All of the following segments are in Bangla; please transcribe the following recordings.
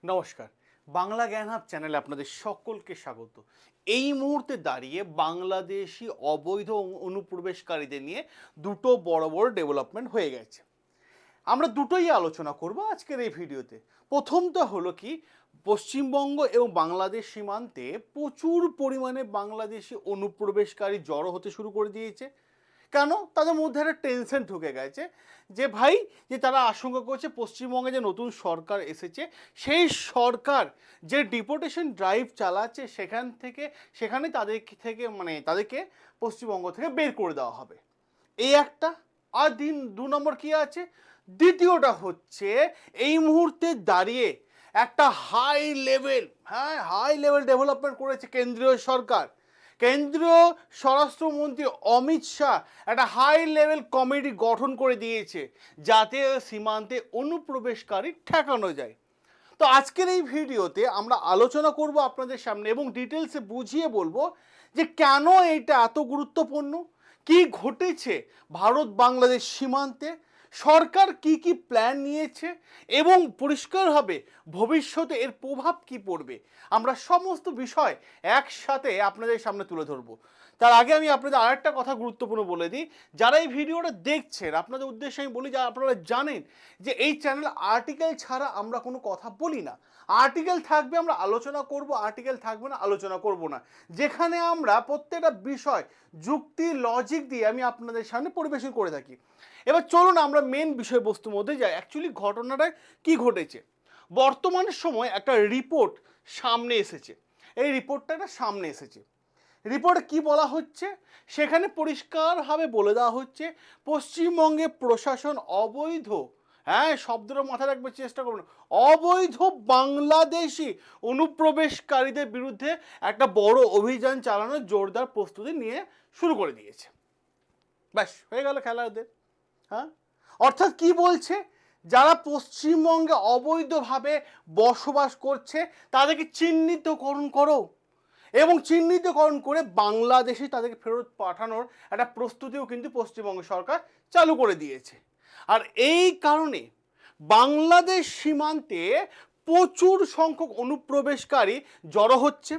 নমস্কার। বাংলা জ্ঞান হাব চ্যানেলে আপনাদের সকলকে স্বাগত। এই মুহূর্তে দাঁড়িয়ে বাংলাদেশি অবৈধ অনুপ্রবেশকারীদের নিয়ে দুটো বড় বড় ডেভেলপমেন্ট হয়ে গেছে। আমরা দুটোই আলোচনা করব আজকের এই ভিডিওতে। প্রথমটা হলো কি, পশ্চিমবঙ্গ এবং বাংলাদেশ সীমান্তে প্রচুর পরিমাণে বাংলাদেশি অনুপ্রবেশকারী জড়ো হতে শুরু করে দিয়েছে। কেন? তাদের মধ্যে একটা টেনশন ঢুকে গেছে যে ভাই, যে তারা আশঙ্কা করছে পশ্চিমবঙ্গে যে নতুন সরকার এসেছে সেই সরকার যে ডিপোর্টেশন ড্রাইভ চালাচ্ছে সেখানে তাদেরকে পশ্চিমবঙ্গ থেকে বের করে দেওয়া হবে। এই একটা। আর দু নম্বর কি আছে, দ্বিতীয়টা হচ্ছে এই মুহূর্তে দাঁড়িয়ে একটা হাই লেভেল ডেভেলপমেন্ট করেছে কেন্দ্রীয় সরকার। কেন্দ্রীয় স্বরাষ্ট্রমন্ত্রী অমিত শাহ একটা হাই লেভেল কমিটি গঠন করে দিয়েছে যাতে সীমান্তে অনুপ্রবেশকারী ঠেকানো যায়। তো আজকের এই ভিডিওতে আমরা আলোচনা করব আপনাদের সামনে এবং ডিটেলসে বুঝিয়ে বলবো যে কেন এটা এত গুরুত্বপূর্ণ, কি ঘটেছে ভারত বাংলাদেশ সীমান্তে, সরকার কি কি প্ল্যান নিয়েছে এবং পরিষ্কারভাবে ভবিষ্যতে এর প্রভাব কি পড়বে, আমরা সমস্ত বিষয় একসাথে আপনাদের সামনে তুলে ধরবো। তার আগে আমি আপনাদের আরেকটা কথা গুরুত্বপূর্ণ বলে দিই, যারা এই ভিডিওটা দেখছেন আপনাদের উদ্দেশ্যে আমি বলি, যা আপনারা জানেন যে এই চ্যানেল আর্টিকেল ছাড়া আমরা কোনো কথা বলি না। আর্টিকেল থাকবে আমরা আলোচনা করব, আর্টিকেল থাকবে না আলোচনা করব না, যেখানে আমরা প্রত্যেকটা বিষয় যুক্তি লজিক দিয়ে আমি আপনাদের সামনে পরিবেশন করে থাকি। এবার চলুন আমরা মেন বিষয়বস্তুর মধ্যে যাই। অ্যাকচুয়ালি ঘটনাটা কি ঘটেছে, বর্তমান সময় একটা রিপোর্ট সামনে এসেছে। এই রিপোর্টটা সামনে এসেছে, রিপোর্টে কি বলা হচ্ছে, সেখানে পরিষ্কারভাবে বলে দেওয়া হচ্ছে পশ্চিমবঙ্গে প্রশাসন অবৈধ, শব্দটা মাথায় রাখবার চেষ্টা করুন, অবৈধ বাংলাদেশি অনুপ্রবেশকারীদের বিরুদ্ধে একটা বড় অভিযান চালানোর জোরদার প্রস্তুতি নিয়ে শুরু করে দিয়েছে। ব্যাস হয়ে গেল খেলা ওদের। অর্থাৎ কি বলছে, যারা পশ্চিমবঙ্গে অবৈধভাবে বসবাস করছে তাদেরকে চিহ্নিতকরণ করো এবং চিহ্নিতকরণ করে বাংলাদেশে তাদেরকে ফেরত পাঠানোর একটা প্রস্তুতিও কিন্তু পশ্চিমবঙ্গ সরকার চালু করে দিয়েছে। আর এই কারণে বাংলাদেশ সীমান্তে প্রচুর সংখ্যক অনুপ্রবেশকারী জড়ো হচ্ছে।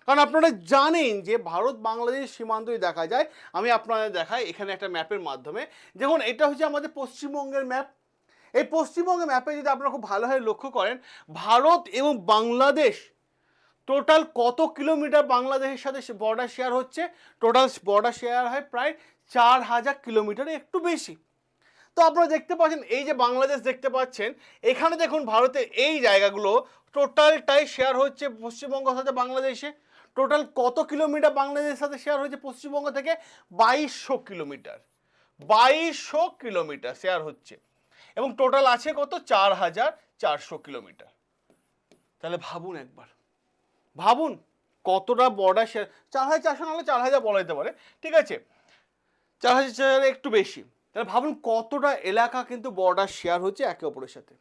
কারণ আপনারা জানেন যে ভারত বাংলাদেশ সীমান্তই দেখা যায়, আমি আপনাদের দেখাই এখানে একটা ম্যাপের মাধ্যমে। দেখুন, এটা হচ্ছে আমাদের পশ্চিমবঙ্গের ম্যাপ। এই পশ্চিমবঙ্গের ম্যাপে যদি আপনারা খুব ভালোভাবে লক্ষ্য করেন, ভারত এবং বাংলাদেশ টোটাল কত কিলোমিটার বাংলাদেশের সাথে বর্ডার শেয়ার হচ্ছে, টোটাল বর্ডার শেয়ার হয় প্রায় 4000 কিলোমিটার, একটু বেশি। তো আপনারা দেখতে পাচ্ছেন এই যে বাংলাদেশ দেখতে পাচ্ছেন, এখানে দেখুন ভারতের এই জায়গাগুলো টোটালটাই শেয়ার হচ্ছে পশ্চিমবঙ্গ সাথে বাংলাদেশে। টোটাল কত কিলোমিটার বাংলাদেশের সাথে শেয়ার হচ্ছে পশ্চিমবঙ্গ থেকে? 2200 কিলোমিটার। 2200 কিলোমিটার শেয়ার হচ্ছে এবং টোটাল আছে কত? 4400 কিলোমিটার। তাহলে ভাবুন একবার, ভাবুন কতটা বর্ডার শেয়ার। 4400 নাহলে 4000 বলা যেতে পারে, ঠিক আছে, 4000 একটু বেশি। তাহলে ভাবুন কতটা এলাকা কিন্তু বর্ডার শেয়ার হচ্ছে একে অপরের সাথে।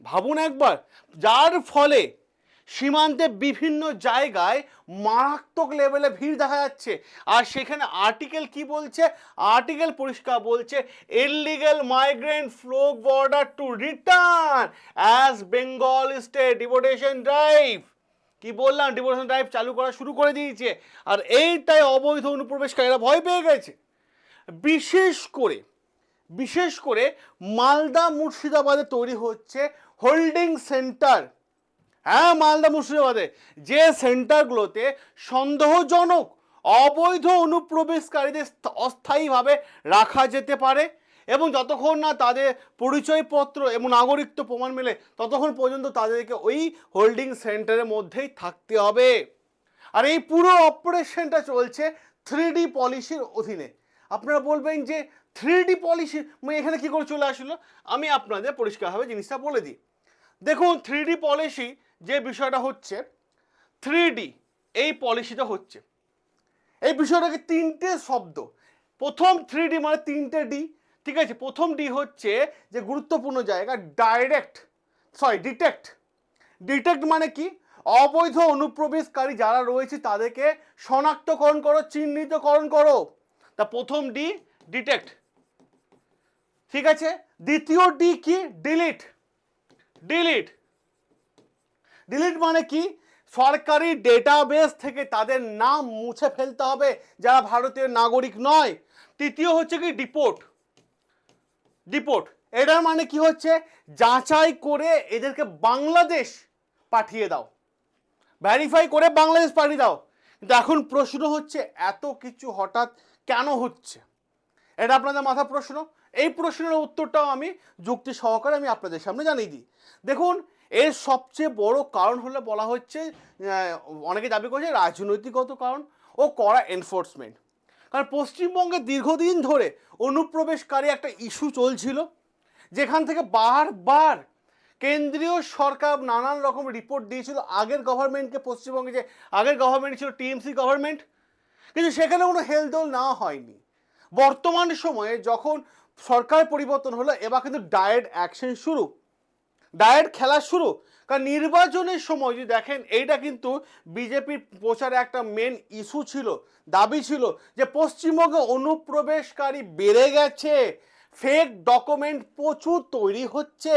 ভাবুন একবার, যার ফলে সীমান্তে বিভিন্ন জায়গায় মারাত্মক লেভেলে ভিড় দেখা যাচ্ছে। আর সেখানে আর্টিকেল কি বলছে? আর্টিকেল পরিষ্কার বলছে, illegal migrant flow border to return as Bengal state deportation drive. কি বললাম, ডিপোর্টেশন ড্রাইভ চালু করা শুরু করে দিয়েছে। আর এইটাই অবৈধ অনুপ্রবেশকারীরা ভয় পেয়ে গেছে। বিশেষ করে মালদা মুর্শিদাবাদে তৈরি হচ্ছে হোল্ডিং সেন্টার। মালদা মুর্শিদাবাদে যে সেন্টারগুলোতে সন্দেহজনক অবৈধ অনুপ্রবেশকারীদের অস্থায়ীভাবে রাখা যেতে পারে এবং যতক্ষণ না তাদের পরিচয়পত্র এবং নাগরিকত্ব প্রমাণ মেলে ততক্ষণ পর্যন্ত তাদেরকে ওই হোল্ডিং সেন্টারের মধ্যেই থাকতে হবে। আর এই পুরো অপারেশনটা চলছে 3D পলিসির অধীনে। আপনারা বলবেন যে 3D পলিসি এখানে কি করে চলে আসলো? আমি আপনাদের পরিষ্কারভাবে জিনিসটা বলে দিই। দেখুন, 3D পলিসি যে বিষয়টা হচ্ছে, 3D এই পলিসিটা হচ্ছে, এই বিষয়টাকে তিনটে শব্দ। প্রথম 3D মানে তিনটে ডি, ঠিক আছে। প্রথম ডি হচ্ছে যে গুরুত্বপূর্ণ জায়গা, ডিটেক্ট। ডিটেক্ট মানে কি? অবৈধ অনুপ্রবেশকারী যারা রয়েছে তাদেরকে শনাক্তকরণ করো, চিহ্নিতকরণ করো। তা প্রথম ডি ডিটেক্ট, ঠিক আছে। দ্বিতীয় ডি কি? ডিলিট। ডিলিট মানে কি? সরকারি ডেটাবেস থেকে তাদের নাম মুছে ফেলতে হবে যারা ভারতীয় নাগরিক নয়। তৃতীয় হচ্ছে কি ডিপোর্ট। ডিপোর্ট এটার মানে কি হচ্ছে, যাচাই করে এদেরকে বাংলাদেশ পাঠিয়ে দাও, ভেরিফাই করে বাংলাদেশ পাঠিয়ে দাও। কিন্তু এখন প্রশ্ন হচ্ছে এত কিছু হঠাৎ কেন হচ্ছে, এটা আপনাদের মাথা প্রশ্ন। এই প্রশ্নের উত্তরটাও আমি যুক্তি সহকারে আমি আপনাদের সামনে জানিয়ে দিই। দেখুন, এর সবচেয়ে বড় কারণ হলে বলা হচ্ছে, অনেকে দাবি করছে রাজনৈতিকগত কারণ ও কড়া এনফোর্সমেন্ট। কারণ পশ্চিমবঙ্গে দীর্ঘদিন ধরে অনুপ্রবেশকারী একটা ইস্যু চলছিল, যেখান থেকে বারবার কেন্দ্রীয় সরকার নানান রকম রিপোর্ট দিয়েছিল আগের গভর্নমেন্টকে, পশ্চিমবঙ্গে যে আগের গভর্নমেন্ট ছিল টিএমসি গভর্নমেন্ট, কিন্তু সেখানে কোনো হেলদোল নেওয়া হয়নি। বর্তমান সময়ে যখন সরকার পরিবর্তন হলো, এবার কিন্তু ডায়েট অ্যাকশন শুরু, ডায়েট খেলা শুরু। কারণ নির্বাচনের সময় যদি দেখেন, এইটা কিন্তু বিজেপির প্রচারে একটা মেন ইস্যু ছিল, দাবি ছিল যে পশ্চিমবঙ্গে অনুপ্রবেশকারী বেড়ে গেছে, ফেক ডকুমেন্ট প্রচুর তৈরি হচ্ছে,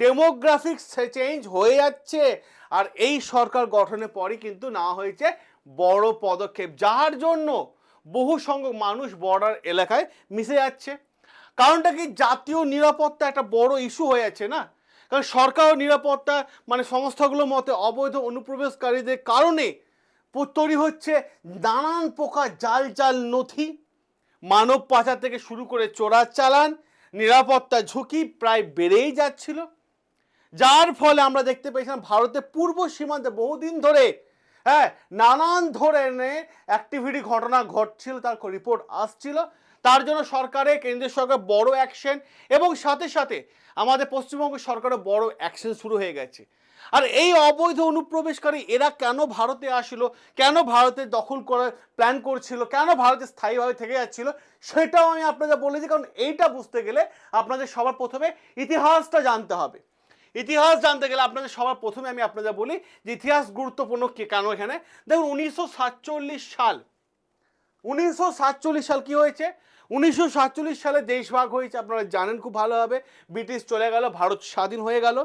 ডেমোগ্রাফিক্স চেঞ্জ হয়ে যাচ্ছে। আর এই সরকার গঠনের পরই কিন্তু নেওয়া হয়েছে বড় পদক্ষেপ, যার জন্য বহু সংখ্যক মানুষ বর্ডার এলাকায় মিশে যাচ্ছে। কারণটা কি, জাতীয় নিরাপত্তা একটা বড় ইস্যু হয়ে যাচ্ছে না। কারণ সরকার ও নিরাপত্তা মানে সংস্থাগুলোর মতে অবৈধ অনুপ্রবেশকারীদের কারণে তৈরি হচ্ছে নানান প্রকার জাল জাল নথি, মানব পাচার থেকে শুরু করে চোরাচালান, নিরাপত্তা ঝুঁকি প্রায় বেড়েই যাচ্ছিল। যার ফলে আমরা দেখতে পেয়েছিলাম ভারতের পূর্ব সীমান্তে বহুদিন ধরে নানান ধরনের অ্যাক্টিভিটি ঘটনা ঘটছিল, তার রিপোর্ট আসছিল। তার জন্য সরকারের, কেন্দ্রীয় সরকার বড় অ্যাকশন, এবং সাথে সাথে আমাদের পশ্চিমবঙ্গ সরকারও বড় অ্যাকশন শুরু হয়ে গেছে। আর এই অবৈধ অনুপ্রবেশকারী এরা কেন ভারতে আসলো, কেন ভারতে দখল করার প্ল্যান করছিল, কেন ভারতে স্থায়ীভাবে থেকে যাচ্ছিল, সেটাও আমি আপনাদের বলেছি। কারণ এইটা বুঝতে গেলে আপনাদের সবার প্রথমে ইতিহাসটা জানতে হবে। ইতিহাস জানতে গেলে আপনাদের সবার প্রথমে আমি আপনাদের বলি যে ইতিহাস গুরুত্বপূর্ণ কেন এখানে। দেখুন, 1947 সাল কি হয়েছে? 1947 সালে দেশভাগ হয়েছে, আপনারা জানেন খুব ভালোভাবে। ব্রিটিশ চলে গেল, ভারত স্বাধীন হয়ে গেল।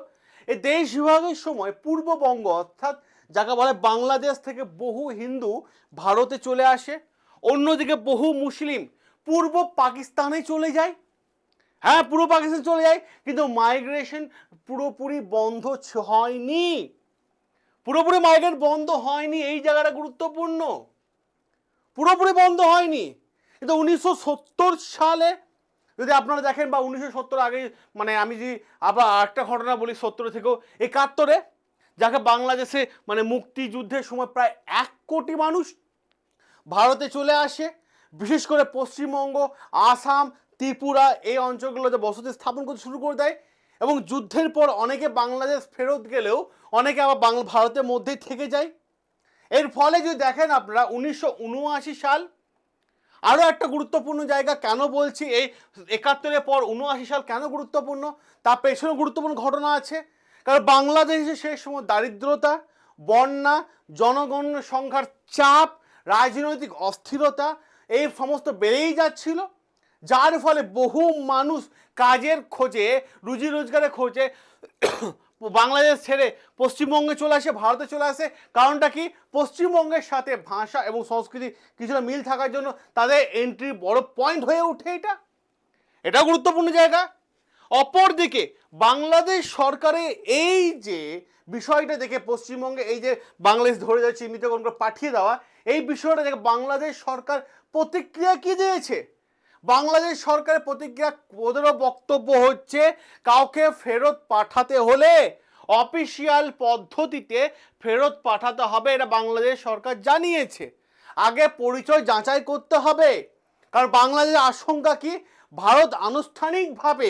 এই দেশ বিভাগের সময় পূর্ববঙ্গ অর্থাৎ যাকে বলে বাংলাদেশ থেকে বহু হিন্দু ভারতে চলে আসে, অন্যদিকে বহু মুসলিম পূর্ব পাকিস্তানে চলে যায়। হ্যাঁ, পুরো পাকিস্তান চলে যায়, কিন্তু মাইগ্রেশন পুরোপুরি বন্ধ হয়নি। পুরোপুরি মাইগ্রেট বন্ধ হয়নি, এই জায়গাটা গুরুত্বপূর্ণ। পুরোপুরি বন্ধ হয়নি। কিন্তু 1970 সালে যদি আপনারা দেখেন, বা 1970 আগে, মানে আমি যদি আবার একটা ঘটনা বলি, 70 থেকেও 71, যাকে বাংলাদেশে মানে মুক্তিযুদ্ধের সময় প্রায় 1 কোটি মানুষ ভারতে চলে আসে, বিশেষ করে পশ্চিমবঙ্গ, আসাম, ত্রিপুরা এই অঞ্চলগুলোতে বসতি স্থাপন করতে শুরু করে দেয়। এবং যুদ্ধের পর অনেকে বাংলাদেশ ফেরত গেলেও অনেকে আবার ভারতের মধ্যেই থেকে যায়। এর ফলে যদি দেখেন আপনারা 1979 সাল আরও একটা গুরুত্বপূর্ণ জায়গা। কেন বলছি এই 71-এর পর 79 সাল কেন গুরুত্বপূর্ণ, তার পেছনে গুরুত্বপূর্ণ ঘটনা আছে। কারণ বাংলাদেশে সেই সময় দারিদ্রতা, বন্যা, জনগণনা সংখ্যার চাপ, রাজনৈতিক অস্থিরতা এই সমস্ত বেড়েই যাচ্ছিল। যার ফলে বহু মানুষ কাজের খোঁজে, রুজি রোজগারের খোঁজে বাংলাদেশ ছেড়ে পশ্চিমবঙ্গে চলে আসে, ভারতে চলে আসে। কারণটা কি, পশ্চিমবঙ্গের সাথে ভাষা এবং সংস্কৃতি কিছুটা মিল থাকার জন্য তাদের এন্ট্রি বড় পয়েন্ট হয়ে ওঠে। এটাও গুরুত্বপূর্ণ জায়গা। অপরদিকে বাংলাদেশ সরকারের এই যে বিষয়টা দেখে, পশ্চিমবঙ্গে এই যে বাংলাদেশ ধরে যাচ্ছে চিহ্নিতকরণ করে পাঠিয়ে দেওয়া, এই বিষয়টা দেখে বাংলাদেশ সরকার প্রতিক্রিয়া কি দিয়েছে? বাংলাদেশ সরকারের প্রতিক্রিয়া, ওদেরও বক্তব্য হচ্ছে কাউকে ফেরত পাঠাতে হলে অফিসিয়াল পদ্ধতিতে ফেরত পাঠাতে হবে, এটা বাংলাদেশ সরকার জানিয়েছে। আগে পরিচয় যাচাই করতে হবে। কারণ বাংলাদেশের আশঙ্কা কি, ভারত আনুষ্ঠানিকভাবে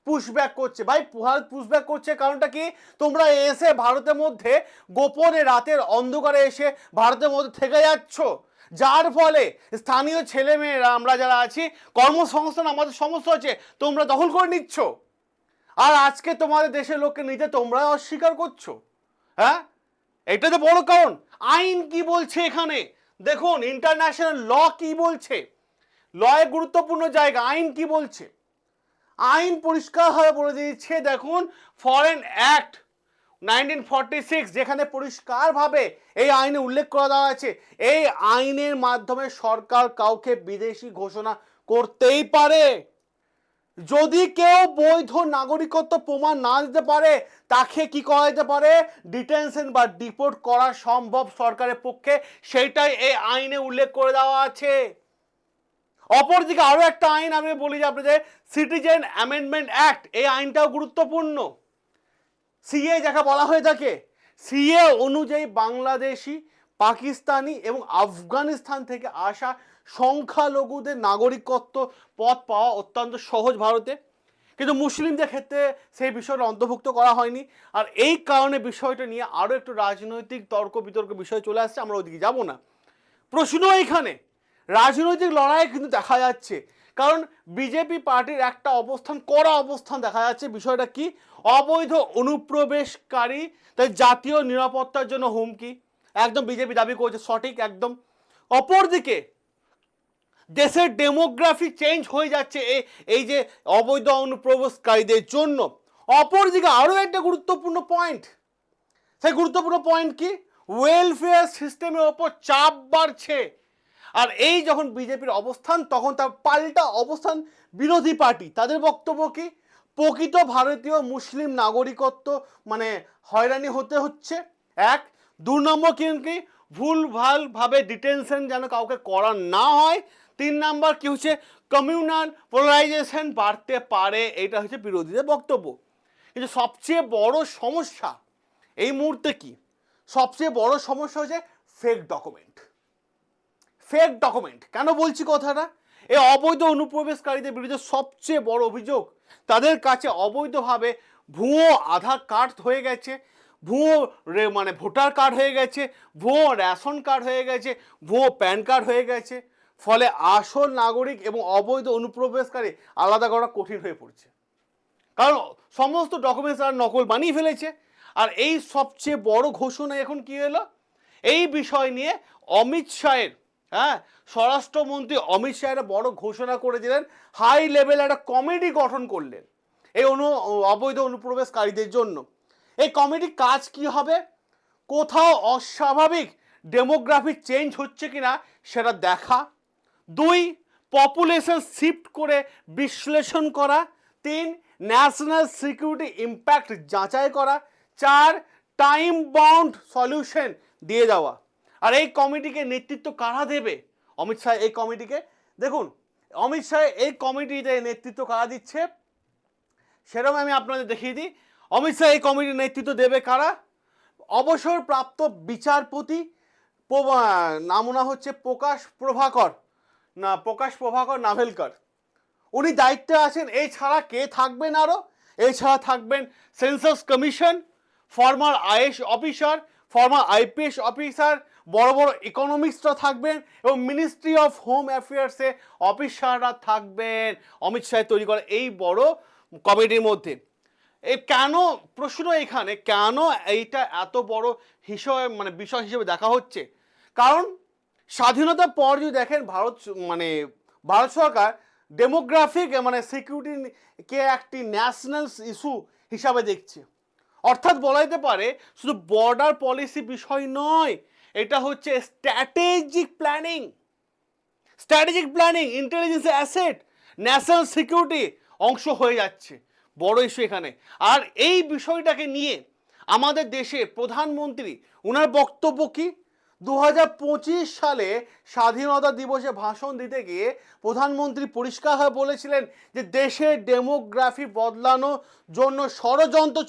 পুশব্যাক করছে। ভাই, ভারত পুশব্যাক করছে কারণটা কি, তোমরা এসে ভারতের মধ্যে গোপনে রাতের অন্ধকারে এসে ভারতের মধ্যে থেকে যাচ্ছ, যার ফলে স্থানীয় ছেলেমেয়েরা, আমরা যারা আছি, কর্মসংস্থান আমাদের সমস্যা হচ্ছে, তোমরা দখল করে নিচ্ছ। আর আজকে তোমাদের দেশের লোককে নিতে তোমরা অস্বীকার করছো। হ্যাঁ, এটা তো বড় কারণ। আইন কি বলছে এখানে দেখুন, ইন্টারন্যাশনাল ল কি বলছে, লয়ের গুরুত্বপূর্ণ জায়গা। আইন কি বলছে? আইন পরিষ্কারভাবে বলে দিচ্ছে, দেখুন, ফরেন অ্যাক্ট 1946 যেখানে পরিষ্কারভাবে এই আইনে উল্লেখ করা দেওয়া আছে, এই আইনের মাধ্যমে সরকার কাউকে বিদেশি ঘোষণা করতেই পারে। যদি কেউ বৈধ নাগরিকত্ব প্রমাণ না দিতে পারে তাকে কি করা যেতে পারে, ডিটেনশন বা ডিপোর্ট করা সম্ভব সরকারের পক্ষে, সেইটাই এই আইনে উল্লেখ করে দেওয়া আছে। অপরদিকে আরো একটা আইন আমি বলি যে আপনাদের সিটিজেন অ্যামেন্ডমেন্ট অ্যাক্ট, এই আইনটাও গুরুত্বপূর্ণ। সিএ যাকে বলা হয়ে থাকে, সিএ অনুযায়ী বাংলাদেশি, পাকিস্তানি এবং আফগানিস্তান থেকে আসা সংখ্যালঘুদের নাগরিকত্ব পদ পাওয়া অত্যন্ত সহজ ভারতে, কিন্তু মুসলিমদের ক্ষেত্রে সেই বিষয়টা অন্তর্ভুক্ত করা হয়নি। আর এই কারণে বিষয়টা নিয়ে আরও একটু রাজনৈতিক তর্ক বিতর্ক বিষয় চলে আসছে, আমরা ওইদিকে যাব না। প্রশ্ন এইখানে রাজনৈতিক লড়াই কিন্তু দেখা যাচ্ছে, কারণ বিজেপি পার্টির একটা অবস্থান, কড়া অবস্থান দেখা যাচ্ছে। বিষয়টা কি, অবৈধ অনুপ্রবেশকারী তাই জাতীয় নিরাপত্তার জন্য হুমকি, একদম বিজেপি দাবি করছে সঠিক একদম। অপরদিকে দেশের ডেমোগ্রাফি চেঞ্জ হয়ে যাচ্ছে এই যে অবৈধ অনুপ্রবেশকারীদের জন্য। অপরদিকে আরও একটা গুরুত্বপূর্ণ পয়েন্ট, সেই গুরুত্বপূর্ণ পয়েন্ট কি, ওয়েলফেয়ার সিস্টেমের ওপর চাপ বাড়ছে। আর এই যখন বিজেপির অবস্থান, তখন তার পাল্টা অবস্থান বিরোধী পার্টি, তাদের বক্তব্য কি, প্রকৃত ভারতীয় মুসলিম নাগরিকত্ব মানে হয়রানি হতে হচ্ছে এক, 2 নম্বর কি ভুলভালভাবে ডিটেনশন যেন কাউকে করা না হয়, 3 নাম্বার কি হচ্ছে কমিউনাল পোলারাইজেশন বাড়তে পারে, এটা হচ্ছে বিরোধীদের বক্তব্য। কিন্তু সবচেয়ে বড় সমস্যা এই মুহূর্তে কি, সবচেয়ে বড় সমস্যা হচ্ছে ফেক ডকুমেন্ট। ফেক ডকুমেন্ট কেন বলছি কথাটা, এই অবৈধ অনুপ্রবেশকারীদের বিরুদ্ধে সবচেয়ে বড় অভিযোগ, তাদের কাছে অবৈধভাবে ভুয়ো আধার কার্ড হয়ে গেছে, ভুয়ো মানে ভোটার কার্ড হয়ে গেছে, ভুয়ো রেশন কার্ড হয়ে গেছে, ভুয়ো প্যান কার্ড হয়ে গেছে। ফলে আসল নাগরিক এবং অবৈধ অনুপ্রবেশকারী আলাদা করা কঠিন হয়ে পড়ছে, কারণ সমস্ত ডকুমেন্টস তারা নকল বানিয়ে ফেলেছে। আর এই সবচেয়ে বড় ঘোষণা এখন কি হলো, এই বিষয় নিয়ে অমিত শাহের, স্বরাষ্ট্রমন্ত্রী অমিত শাহ একটা বড় ঘোষণা করেছিলেন, হাই লেভেল একটা কমিটি গঠন করলেন এই অবৈধ অনুপ্রবেশকারীদের জন্য। এই কমিটির কাজ কি হবে, কোথাও অস্বাভাবিক ডেমোগ্রাফি চেঞ্জ হচ্ছে কিনা সেটা দেখা, 2 পপুলেশন শিফট করে বিশ্লেষণ করা, 3 ন্যাশনাল সিকিউরিটি ইম্প্যাক্ট যাচাই করা, 4 টাইম বাউন্ড সলিউশন দিয়ে দেওয়া। আর এই কমিটিকে নেতৃত্ব কারা দেবে, অমিত শাহ এই কমিটিকে, দেখুন অমিত শাহ এই কমিটিতে নেতৃত্ব কারা দিচ্ছে সেরকম আমি আপনাদের দেখিয়ে দিই। অমিত শাহ এই কমিটির নেতৃত্ব দেবে কারা, অবসরপ্রাপ্ত বিচারপতি, নাম হচ্ছে প্রকাশ প্রভাকর নাভেলকর, উনি দায়িত্বে আছেন। এছাড়া কে থাকবেন, আরও এছাড়া থাকবেন census commission, former IAS officer, former IPS officer, বড় বড় ইকোনমিক্সরা থাকবেন এবং মিনিস্ট্রি অফ হোম অ্যাফেয়ার্সে অফিসাররা থাকবেন অমিত শাহ তৈরি করা এই বড় কমিটির মধ্যে। এই কেন প্রশ্ন এখানে, কেন এইটা এত বড় মানে বিষয় হিসেবে দেখা হচ্ছে, কারণ স্বাধীনতার পর যদি দেখেন ভারত সরকার ডেমোগ্রাফিক মানে সিকিউরিটিকে একটি ন্যাশনাল ইস্যু হিসাবে দেখছে। অর্থাৎ বলা যেতে পারে শুধু বর্ডার পলিসি বিষয় নয়, এটা হচ্ছে strategic planning, intelligence asset, national security অংশ হয়ে যাচ্ছে বড় ইস্যু এখানে। আর এই বিষয়টাকে নিয়ে আমাদের দেশের প্রধানমন্ত্রী ওনার বক্তব্য কি, 2025 সালে স্বাধীনতা দিবসে ভাষণ দিতে গিয়ে প্রধানমন্ত্রী পরিষ্কারভাবে বলেছিলেন যে দেশের ডেমোগ্রাফি বদলানোর জন্য ষড়যন্ত্র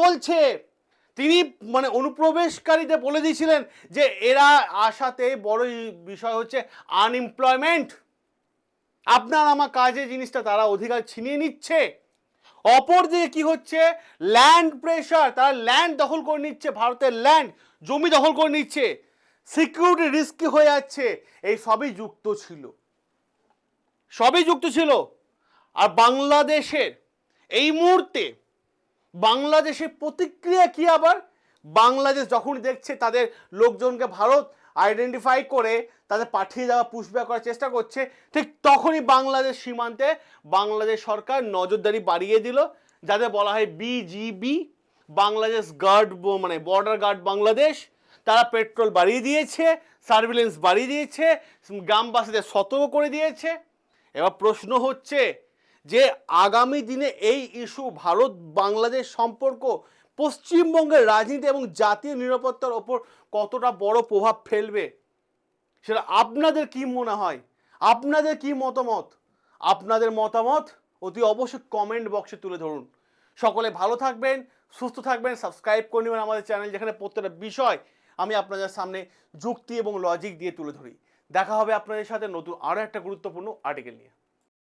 চলছে। তিনি মানে অনুপ্রবেশকারীদের বলে দিয়েছিলেন যে এরা আসাতে বড় বিষয় হচ্ছে আনএমপ্লয়মেন্ট, আপনার আমার কাজের জিনিসটা তারা অধিকার ছিনিয়ে নিচ্ছে। অপরদিকে কি হচ্ছে, ল্যান্ড প্রেশার, তারা ল্যান্ড দখল করে নিচ্ছে, ভারতের ল্যান্ড জমি দখল করে নিচ্ছে, সিকিউরিটি রিস্কি হয়ে যাচ্ছে। এই সবই যুক্ত ছিল। আর বাংলাদেশের এই মুহূর্তে বাংলাদেশের প্রতিক্রিয়া কি, আবার বাংলাদেশ যখন দেখছে তাদের লোকজনকে ভারত আইডেন্টিফাই করে তাদের পাঠিয়ে দেওয়া পুশব্যাক করার চেষ্টা করছে, ঠিক তখনই বাংলাদেশ সীমান্তে বাংলাদেশ সরকার নজরদারি বাড়িয়ে দিল, যাদের বলা হয় বিজিবি, বাংলাদেশ গার্ড, মানে বর্ডার গার্ড বাংলাদেশ, তারা পেট্রোল বাড়িয়ে দিয়েছে, সার্ভিলেন্স বাড়িয়ে দিয়েছে, গ্রামবাসীদের সতর্ক করে দিয়েছে। এবার প্রশ্ন হচ্ছে যে আগামী দিনে এই ইস্যু ভারত বাংলাদেশ সম্পর্ক, পশ্চিমবঙ্গের রাজনীতি এবং জাতীয় নিরাপত্তার ওপর কতটা বড় প্রভাব ফেলবে, সেটা আপনাদের কি মনে হয়, আপনাদের কি মতামত? আপনাদের মতামত অতি অবশ্যই কমেন্ট বক্সে তুলে ধরুন। সকলে ভালো থাকবেন, সুস্থ থাকবেন, সাবস্ক্রাইব করে নেবেন আমাদের চ্যানেল, যেখানে প্রত্যেকটা বিষয় আমি আপনাদের সামনে যুক্তি এবং লজিক দিয়ে তুলে ধরি। দেখা হবে আপনাদের সাথে নতুন আরও একটা গুরুত্বপূর্ণ আর্টিকেল নিয়ে।